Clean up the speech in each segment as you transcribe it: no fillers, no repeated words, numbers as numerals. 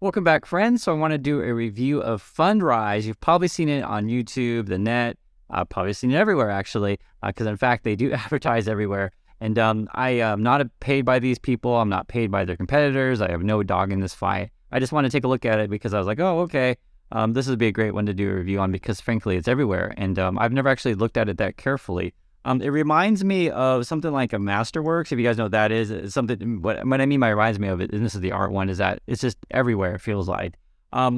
Welcome back, friends. So I want to do a review of Fundrise. You've probably seen it on YouTube, the net, probably seen it everywhere, actually, because in fact, they do advertise everywhere. And I am not paid by these people. I'm not paid by their competitors. I have no dog in this fight. I just want to take a look at it because I was like, oh, okay, this would be a great one to do a review on because, frankly, it's everywhere. And I've never actually looked at it that carefully. It reminds me of something like a Masterworks. If you guys know what that is, it's something. What I mean by reminds me of it, and this is the art one, is that it's just everywhere. It feels like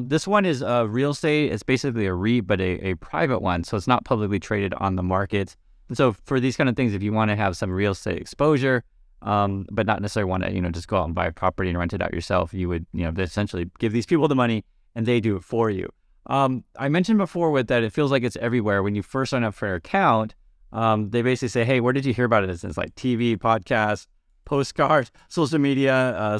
this one is real estate. It's basically a REIT, but a private one, so it's not publicly traded on the market. And so for these kind of things, if you want to have some real estate exposure, but not necessarily want to just go out and buy a property and rent it out yourself, you would essentially give these people the money and they do it for you. I mentioned before with that it feels like it's everywhere. When you first sign up for an account, they basically say, hey, where did you hear about it? It's like TV, podcast, postcard, social media,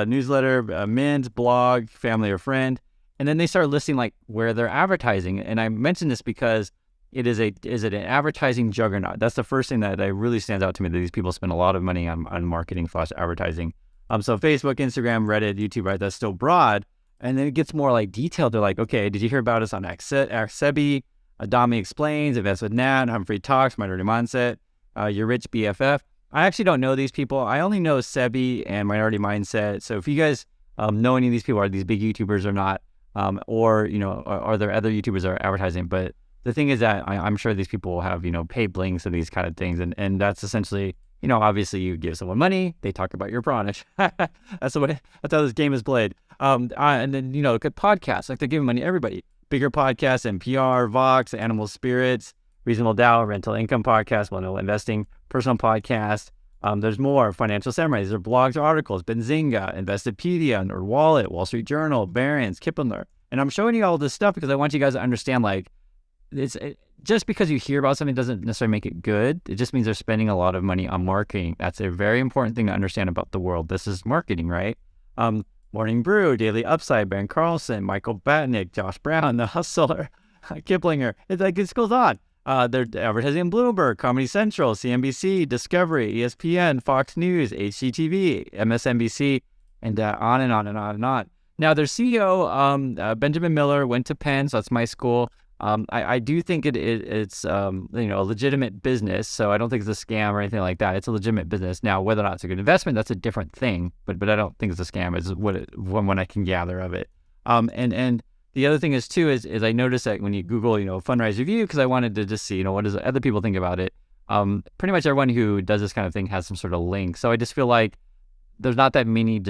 newsletter, Mint, blog, family or friend. And then they start listing like where they're advertising. And I mention this because is it an advertising juggernaut? That's the first thing that really stands out to me, that these people spend a lot of money on marketing / advertising. So Facebook, Instagram, Reddit, YouTube, right? That's still broad. And then it gets more like detailed. They're like, okay, did you hear about us on Accebi? Adami Explains, Invest with Nat, Humphrey Talks, Minority Mindset, Your Rich BFF. I actually don't know these people. I only know Sebi and Minority Mindset. So if you guys know any of these people, are these big YouTubers or not, or are there other YouTubers that are advertising? But the thing is that I'm sure these people will have paid links and these kind of things, and that's essentially obviously you give someone money, they talk about your product. That's how this game is played. And then look at podcasts, like they're giving money to everybody. Bigger podcasts, NPR, Vox, Animal Spirits, Reasonable Doubt, Rental Income Podcast, Millennial Investing, Personal Podcast. There's more. Financial Samurai. These are blogs or articles. Benzinga, Investopedia, Nerd Wallet, Wall Street Journal, Barron's, Kiplinger. And I'm showing you all this stuff because I want you guys to understand, just because you hear about something doesn't necessarily make it good. It just means they're spending a lot of money on marketing. That's a very important thing to understand about the world. This is marketing, right? Morning Brew, Daily Upside, Ben Carlson, Michael Batnick, Josh Brown, The Hustler, Kiplinger. It goes on. They're advertising in Bloomberg, Comedy Central, CNBC, Discovery, ESPN, Fox News, HGTV, MSNBC, and on and on and on and on. Now, their CEO, Benjamin Miller, went to Penn, so that's my school. I do think it's a legitimate business, so I don't think it's a scam or anything like that. It's a legitimate business. Now, whether or not it's a good investment, that's a different thing. But I don't think it's a scam. Is what I can gather of it. And the other thing is I noticed that when you Google Fundrise review, because I wanted to just see what does other people think about it. Pretty much everyone who does this kind of thing has some sort of link. So I just feel like there's not that many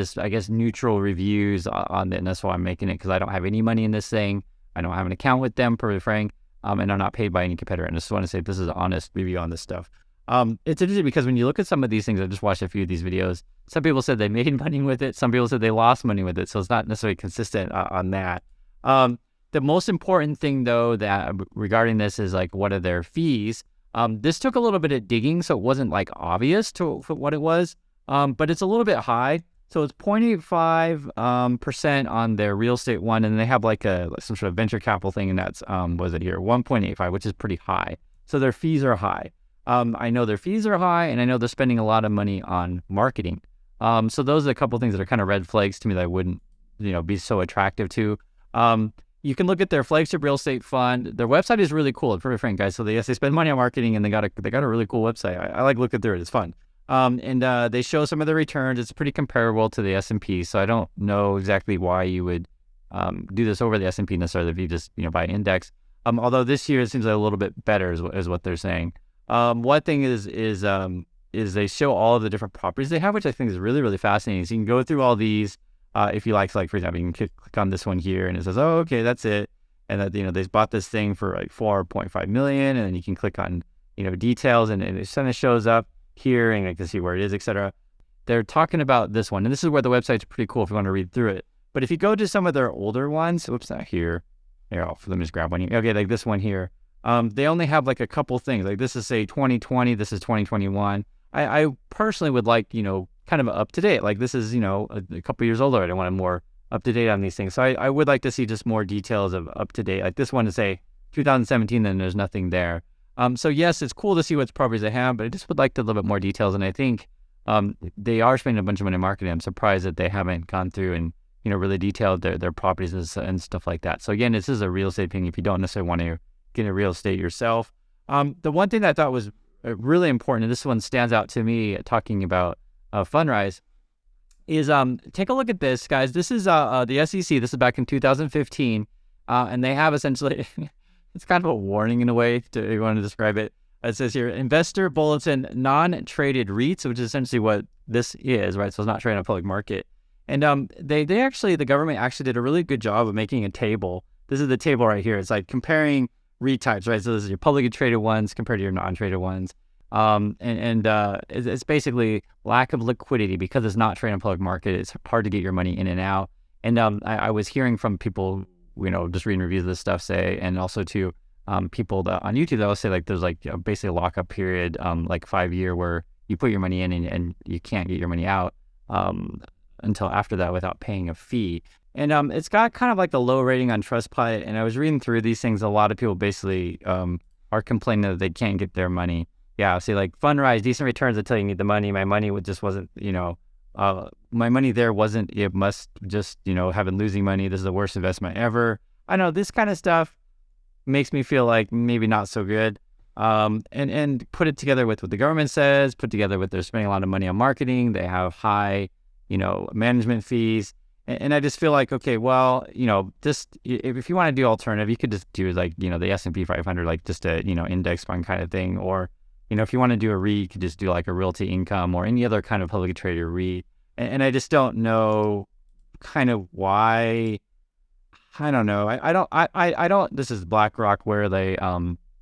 neutral reviews on it, and that's why I'm making it, because I don't have any money in this thing. I don't have an account with them, per frank, and I'm not paid by any competitor. And I just want to say this is an honest review on this stuff. It's interesting because when you look at some of these things, I just watched a few of these videos. Some people said they made money with it. Some people said they lost money with it. So it's not necessarily consistent on that. The most important thing, though, that regarding this is what are their fees? This took a little bit of digging, so it wasn't obvious to what it was, but it's a little bit high. So it's 0.85% on their real estate one, and they have some sort of venture capital thing, and that's 1.85, which is pretty high. So their fees are high. I know their fees are high, and I know they're spending a lot of money on marketing. So those are a couple of things that are kind of red flags to me that I wouldn't, be so attractive to. You can look at their flagship real estate fund. Their website is really cool. It's pretty frank, guys. So they spend money on marketing, and they got a really cool website. I like looking through it. It's fun. And they show some of the returns. It's pretty comparable to the S&P. So I don't know exactly why you would do this over the S&P necessarily if you just buy index. Although this year it seems a little bit better is what they're saying. One thing is they show all of the different properties they have, which I think is really, really fascinating. So you can go through all these. If you like, for example, you can click on this one here, and it says, oh, okay, that's it. And that they bought this thing for $4.5 million, and then you can click on details, and it kind of shows up here, and I can see where it is, etc. They're talking about this one, and this is where the website's pretty cool if you want to read through it. But if you go to some of their older ones, whoops, not here. Here, let me just grab one here. Okay, like this one here. They only have a couple things. This is say 2020, this is 2021. I personally would like, kind of up to date. This is, a couple years older. I want more up to date on these things. So I would like to see just more details of up to date. This one is say 2017, then there's nothing there. So yes, it's cool to see what properties they have, but I just would like a little bit more details. And I think they are spending a bunch of money in marketing. I'm surprised that they haven't gone through and really detailed their properties and stuff like that. So again, this is a real estate opinion if you don't necessarily want to get into real estate yourself. The one thing that I thought was really important, and this one stands out to me talking about Fundrise, is take a look at this, guys. This is the SEC. This is back in 2015, and they have essentially, it's kind of a warning in a way, if you want to describe it. It says here, Investor Bulletin Non-Traded REITs, which is essentially what this is, right? So it's not traded on a public market. And they actually, the government actually did a really good job of making a table. This is the table right here. It's like comparing REIT types, right? So this is your publicly traded ones compared to your non-traded ones. It's basically lack of liquidity because it's not traded on public market. It's hard to get your money in and out. And I was hearing from people, just reading reviews of this stuff say, and also to people that on YouTube that will say like there's like basically a lockup period, like 5-year where you put your money in and you can't get your money out until after that without paying a fee. And it's got kind of like the low rating on Trustpilot. And I was reading through these things. A lot of people basically are complaining that they can't get their money. Yeah, see, like Fundrise, decent returns until you need the money. My money just wasn't, my money there wasn't, it must just, have been losing money. This is the worst investment ever. I know this kind of stuff makes me feel like maybe not so good. And put it together with what the government says, put together with they're spending a lot of money on marketing. They have high, management fees. And I just feel like, okay, well, just if you want to do alternative, you could just do like, the S&P 500, like just a, index fund kind of thing. Or, if you want to do a REIT, you could just do like a Realty Income or any other kind of publicly traded REIT. And I just don't know kind of why. I don't know. I don't, this is BlackRock where they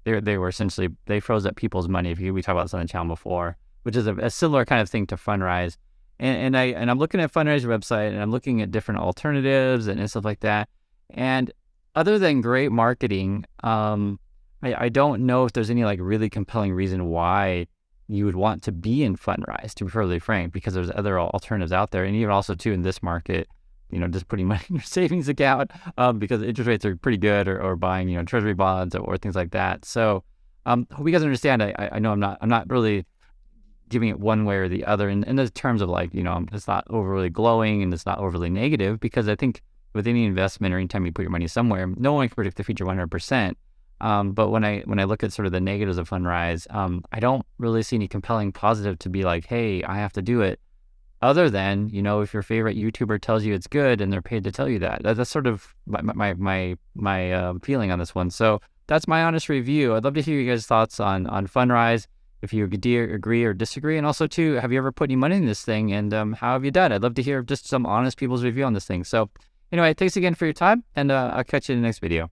were essentially, they froze up people's money. We talked about this on the channel before, which is a similar kind of thing to Fundrise. And I'm looking at Fundrise website and I'm looking at different alternatives and stuff like that. And other than great marketing, I don't know if there's any like really compelling reason why you would want to be in Fundrise, to be fairly frank, because there's other alternatives out there. And even also too in this market, just putting money in your savings account because interest rates are pretty good, or buying, treasury bonds or things like that. So hope you guys understand. I know I'm not really giving it one way or the other in the terms of like, it's not overly glowing and it's not overly negative, because I think with any investment or anytime you put your money somewhere, no one can predict the future 100%. But when I look at sort of the negatives of Fundrise, I don't really see any compelling positive to be like, hey, I have to do it. Other than, if your favorite YouTuber tells you it's good and they're paid to tell you that. That's sort of my feeling on this one. So that's my honest review. I'd love to hear you guys' thoughts on Fundrise, if you agree or disagree. And also, too, have you ever put any money in this thing, and how have you done? I'd love to hear just some honest people's review on this thing. So anyway, thanks again for your time, and I'll catch you in the next video.